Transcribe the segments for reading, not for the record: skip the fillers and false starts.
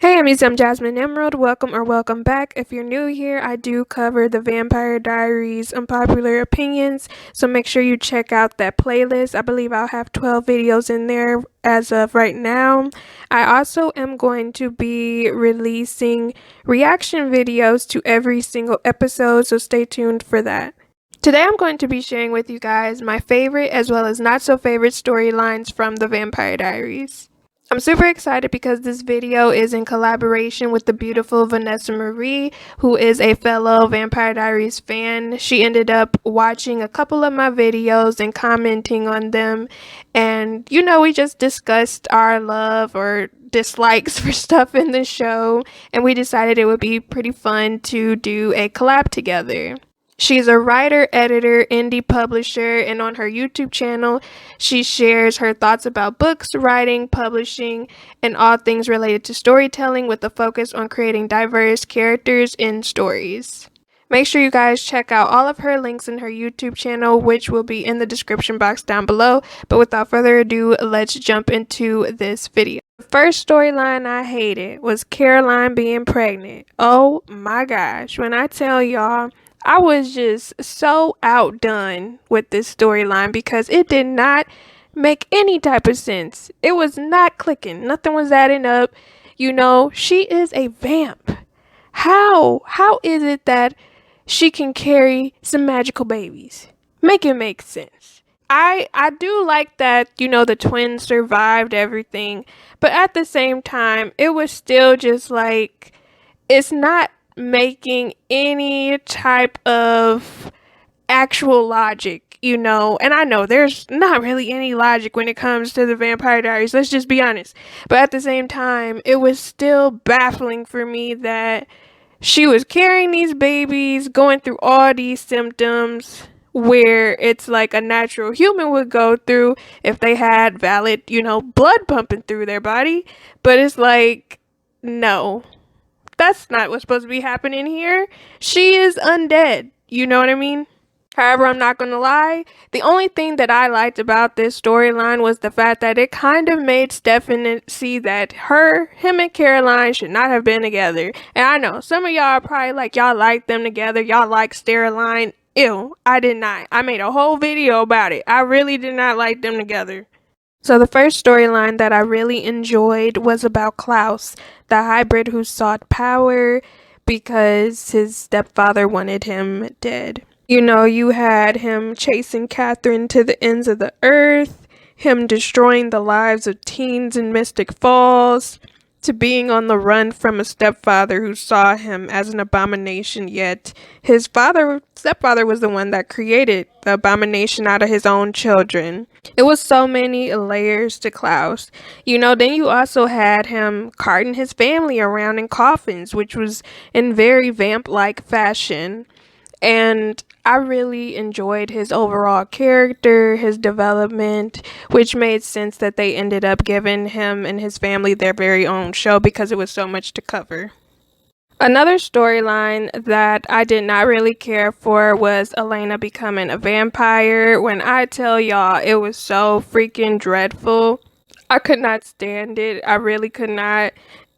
Hey, I'm Jasmine Emerald. Welcome back. If you're new here, I do cover the Vampire Diaries Unpopular Opinions, so make sure you check out that playlist. I believe I'll have 12 videos in there as of right now. I also am going to be releasing reaction videos to every single episode, so stay tuned for that. Today I'm going to be sharing with you guys my favorite as well as not so favorite storylines from the Vampire Diaries. I'm super excited because this video is in collaboration with the beautiful Vanessa Marie, who is a fellow Vampire Diaries fan. She ended up watching a couple of my videos and commenting on them. And, we just discussed our love or dislikes for stuff in the show. And we decided it would be pretty fun to do a collab together. She's a writer, editor, indie publisher, and on her YouTube channel, she shares her thoughts about books, writing, publishing, and all things related to storytelling with a focus on creating diverse characters in stories. Make sure you guys check out all of her links in her YouTube channel, which will be in the description box down below. But without further ado, let's jump into this video. The first storyline I hated was Caroline being pregnant. Oh my gosh, when I tell y'all, I was just so outdone with this storyline because it did not make any type of sense. It was not clicking. Nothing was adding up. She is a vamp. How is it that she can carry some magical babies? Make it make sense. I do like that, the twins survived everything, but at the same time, it was still just like, it's not making any type of actual logic, and I know there's not really any logic when it comes to the Vampire Diaries, let's just be honest, but at the same time, it was still baffling for me that she was carrying these babies, going through all these symptoms where it's like a natural human would go through if they had valid, blood pumping through their body, but it's like, no. That's not what's supposed to be happening here. She is undead. You know what I mean? However, I'm not going to lie. The only thing that I liked about this storyline was the fact that it kind of made Stefan see that him and Caroline should not have been together. And I know some of y'all are probably like, y'all like them together. Y'all like Caroline. Ew, I did not. I made a whole video about it. I really did not like them together. So the first storyline that I really enjoyed was about Klaus, the hybrid who sought power because his stepfather wanted him dead. You had him chasing Katherine to the ends of the earth, him destroying the lives of teens in Mystic Falls, to being on the run from a stepfather who saw him as an abomination, yet his stepfather was the one that created the abomination out of his own children. It was so many layers to Klaus. Then you also had him carting his family around in coffins, which was in very vamp-like fashion. And I really enjoyed his overall character, his development, which made sense that they ended up giving him and his family their very own show because it was so much to cover. Another storyline that I did not really care for was Elena becoming a vampire. When I tell y'all, it was so freaking dreadful. I could not stand it. I really could not.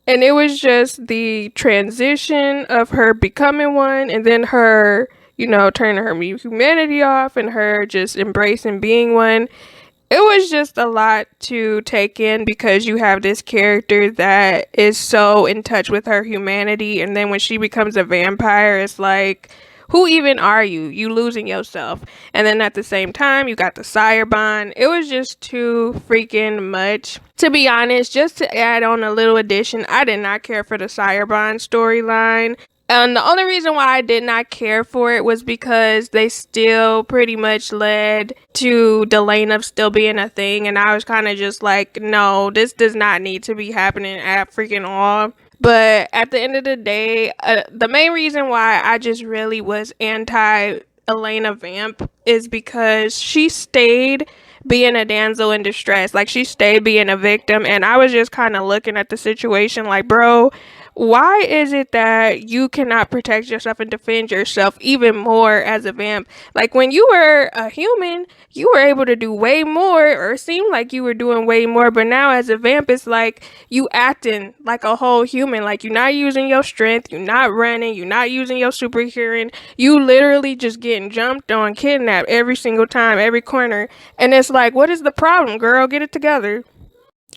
And it was just the transition of her becoming one and then her, turning her humanity off and her just embracing being one. It was just a lot to take in because you have this character that is so in touch with her humanity, and then when she becomes a vampire, it's like, who even are you? You losing yourself. And then at the same time, you got the sire bond. It was just too freaking much. To be honest, just to add on a little addition, I did not care for the sire bond storyline. And the only reason why I did not care for it was because they still pretty much led to Delana still being a thing. And I was kind of just like, no, this does not need to be happening at freaking all. But at the end of the day, the main reason why I just really was anti Elena Vamp is because she stayed being a damsel in distress. Like, she stayed being a victim. And I was just kind of looking at the situation like, bro, why is it that you cannot protect yourself and defend yourself even more as a vamp? Like when you were a human, you were able to do way more, or it seemed like you were doing way more, but now as a vamp, it's like you acting like a whole human. Like you're not using your strength, you're not running, you're not using your super hearing. You literally just getting jumped on, kidnapped every single time, every corner. And it's like, what is the problem, girl? Get it together.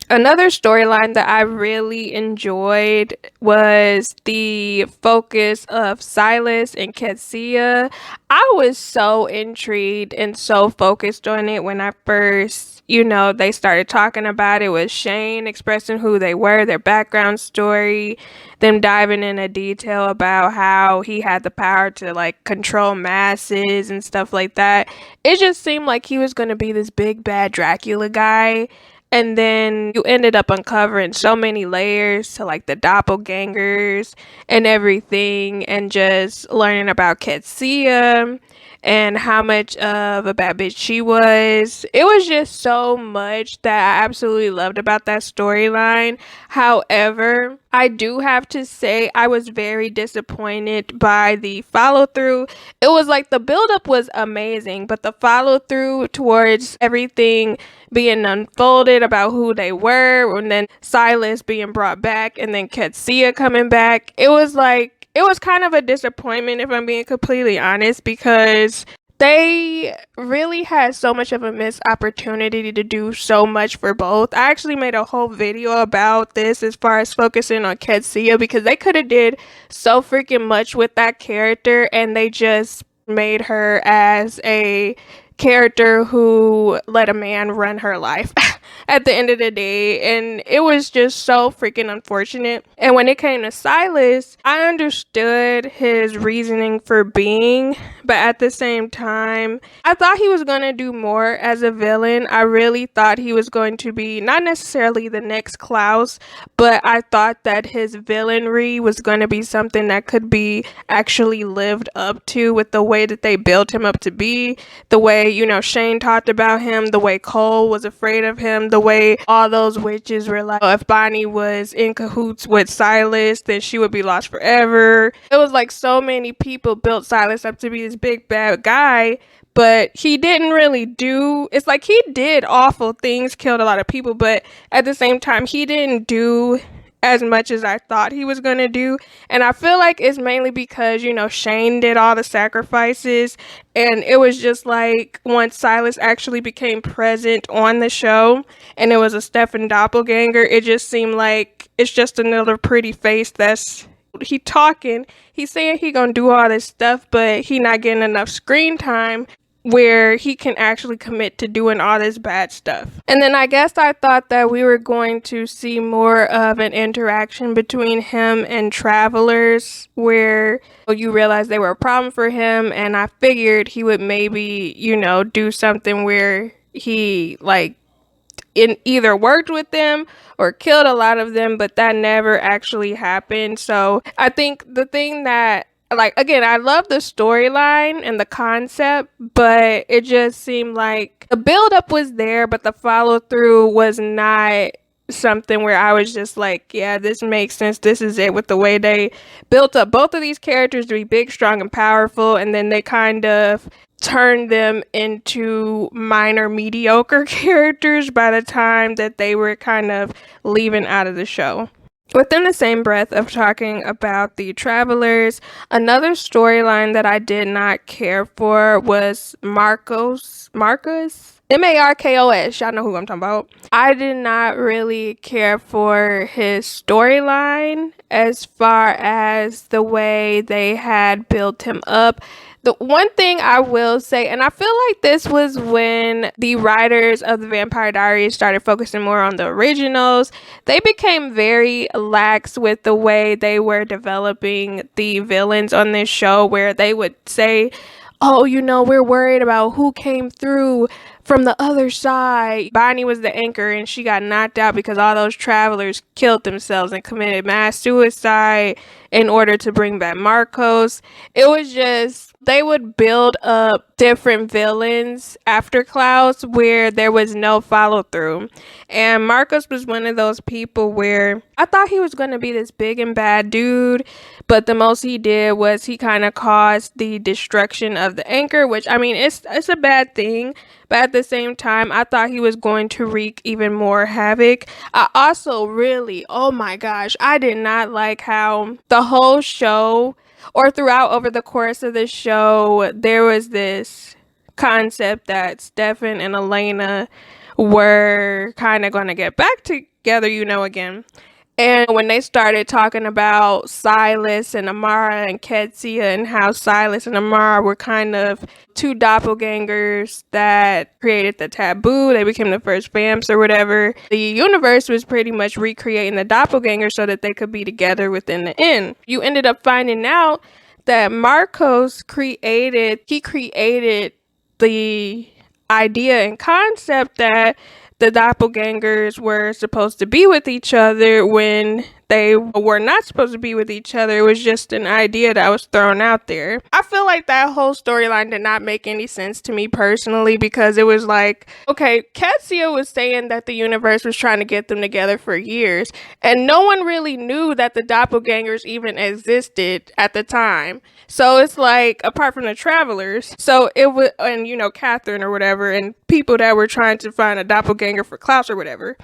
Another storyline that I really enjoyed was the focus of Silas and Qetsiyah. I was so intrigued and so focused on it when I first, they started talking about it with Shane expressing who they were, their background story, them diving into detail about how he had the power to like control masses and stuff like that. It just seemed like he was going to be this big bad Dracula guy, and then you ended up uncovering so many layers to like the doppelgangers and everything, and just learning about Qetsiyah and how much of a bad bitch she was. It was just so much that I absolutely loved about that storyline. However, I do have to say I was very disappointed by the follow through. It was like the buildup was amazing, but the follow through towards everything being unfolded about who they were, and then Silas being brought back, and then Qetsiyah coming back, it was kind of a disappointment, if I'm being completely honest, because they really had so much of a missed opportunity to do so much for both. I actually made a whole video about this as far as focusing on Qetsiyah, because they could have did so freaking much with that character, and they just made her as a character who let a man run her life at the end of the day, and it was just so freaking unfortunate. And when it came to Silas, I understood his reasoning for being, but at the same time, I thought he was going to do more as a villain. I really thought he was going to be not necessarily the next Klaus, but I thought that his villainry was going to be something that could be actually lived up to with the way that they built him up to be, the way Shane talked about him, the way Cole was afraid of him, the way all those witches were like, oh, if Bonnie was in cahoots with Silas, then she would be lost forever. It was like so many people built Silas up to be this big bad guy, but he didn't really do. It's like he did awful things, killed a lot of people, but at the same time, he didn't do as much as I thought he was gonna do. And I feel like it's mainly because, Shane did all the sacrifices, and it was just like once Silas actually became present on the show and it was a Stefan doppelganger, it just seemed like it's just another pretty face that's he's saying he gonna do all this stuff, but he not getting enough screen time where he can actually commit to doing all this bad stuff. And then I guess I thought that we were going to see more of an interaction between him and travelers, where you realize they were a problem for him, and I figured he would maybe, do something where he either worked with them or killed a lot of them, but that never actually happened. So I think the thing that, again, I love the storyline and the concept, but it just seemed like the buildup was there, but the follow through was not something where I was just like, yeah, this makes sense. This is it, with the way they built up both of these characters to be big, strong, and powerful, and then they kind of turned them into minor mediocre characters by the time that they were kind of leaving out of the show. Within the same breath of talking about the travelers, another storyline that I did not care for was Markos, Markos, y'all know who I'm talking about. I did not really care for his storyline as far as the way they had built him up. The one thing I will say, and I feel like this was when the writers of the Vampire Diaries started focusing more on the originals, they became very lax with the way they were developing the villains on this show, where they would say, oh, we're worried about who came through from the other side. Bonnie was the anchor, and she got knocked out because all those travelers killed themselves and committed mass suicide in order to bring back Markos. It was just they would build up different villains after Klaus where there was no follow through. And Markos was one of those people where I thought he was going to be this big and bad dude, but the most he did was he kind of caused the destruction of the anchor, which I mean, it's a bad thing, but at the same time, I thought he was going to wreak even more havoc. I also really, oh my gosh, I did not like how the whole show or throughout over the course of the show, there was this concept that Stefan and Elena were kind of going to get back together, again. And when they started talking about Silas and Amara and Qetsiyah and how Silas and Amara were kind of two doppelgangers that created the taboo, they became the first vamps or whatever. The universe was pretty much recreating the doppelganger so that they could be together within the end. You ended up finding out that Markos created the idea and concept that the doppelgangers were supposed to be with each other when they were not supposed to be with each other. It was just an idea that was thrown out there. I feel like that whole storyline did not make any sense to me personally, because it was like, okay, Qetsiyah was saying that the universe was trying to get them together for years, and no one really knew that the doppelgangers even existed at the time. So it's like, apart from the travelers, so it was, and Katherine or whatever, and people that were trying to find a doppelganger for Klaus or whatever,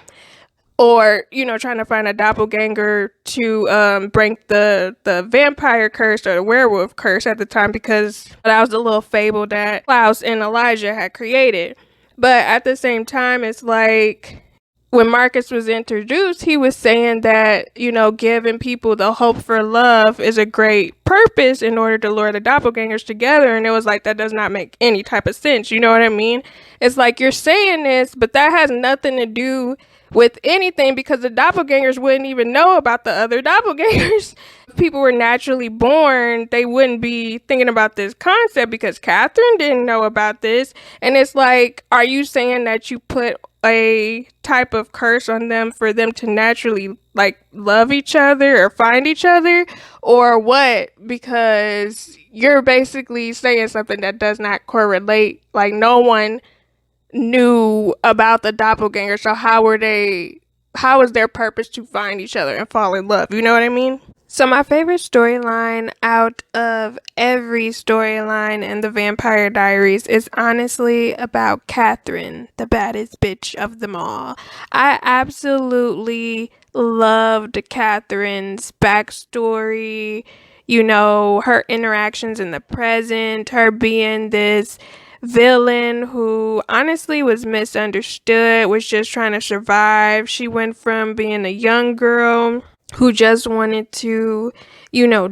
or trying to find a doppelganger to break the vampire curse or the werewolf curse at the time, because that was the little fable that Klaus and Elijah had created. But at the same time, it's like, when Markos was introduced, he was saying that, giving people the hope for love is a great purpose in order to lure the doppelgangers together. And it was like, that does not make any type of sense. You know what I mean? It's like, you're saying this, but that has nothing to do with anything, because the doppelgangers wouldn't even know about the other doppelgangers. If people were naturally born, they wouldn't be thinking about this concept, because Katherine didn't know about this. And it's like, are you saying that you put a type of curse on them for them to naturally like love each other or find each other, or what? Because you're basically saying something that does not correlate. Like, no one knew about the doppelganger, so how is their purpose to find each other and fall in love? You know what I mean? So my favorite storyline out of every storyline in the Vampire Diaries is honestly about Katherine, the baddest bitch of them all. I absolutely loved Katherine's backstory, her interactions in the present, her being this villain who honestly was misunderstood, was just trying to survive. She went from being a young girl who just wanted to,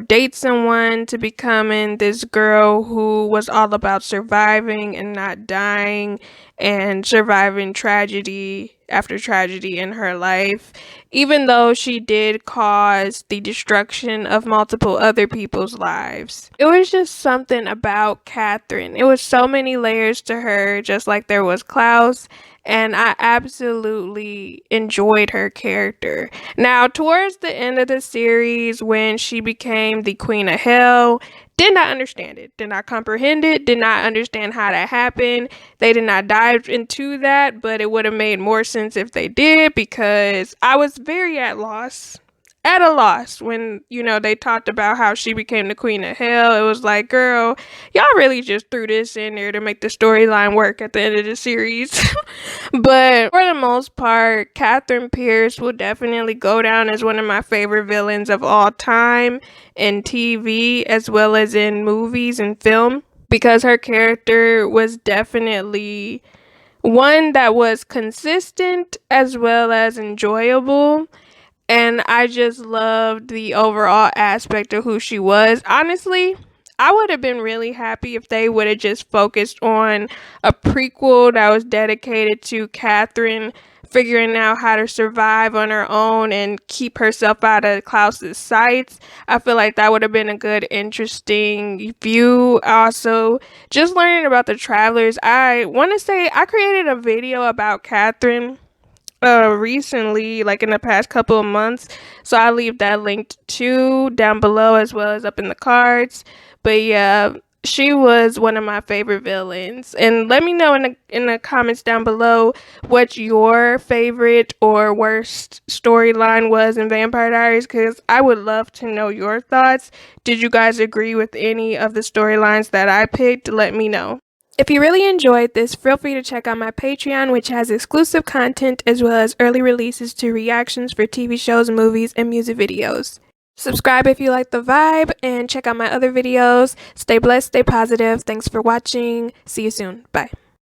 date someone, to becoming this girl who was all about surviving and not dying, and surviving tragedy after tragedy in her life, even though she did cause the destruction of multiple other people's lives. It was just something about Katherine. It was so many layers to her, just like there was Klaus. And I absolutely enjoyed her character. Now, towards the end of the series, when she became the Queen of Hell, did not understand it, did not comprehend it, did not understand how that happened. They did not dive into that, but it would have made more sense if they did, because I was very at a loss when, they talked about how she became the Queen of Hell. It was like, girl, y'all really just threw this in there to make the storyline work at the end of the series. But for the most part, Katherine Pierce will definitely go down as one of my favorite villains of all time in TV as well as in movies and film, because her character was definitely one that was consistent as well as enjoyable. And I just loved the overall aspect of who she was. Honestly, I would have been really happy if they would have just focused on a prequel that was dedicated to Katherine figuring out how to survive on her own and keep herself out of Klaus's sights. I feel like that would have been a good, interesting view. Also, just learning about the travelers. I want to say I created a video about Katherine recently, like in the past couple of months, so I'll leave that linked too down below as well as up in the cards. But yeah, She was one of my favorite villains. And let me know in the comments down below what your favorite or worst storyline was in Vampire Diaries, because I would love to know your thoughts. Did you guys agree with any of the storylines that I picked? Let me know. If you really enjoyed this, feel free to check out my Patreon, which has exclusive content as well as early releases to reactions for TV shows, movies, and music videos. Subscribe if you like the vibe, and check out my other videos. Stay blessed, stay positive. Thanks for watching. See you soon. Bye.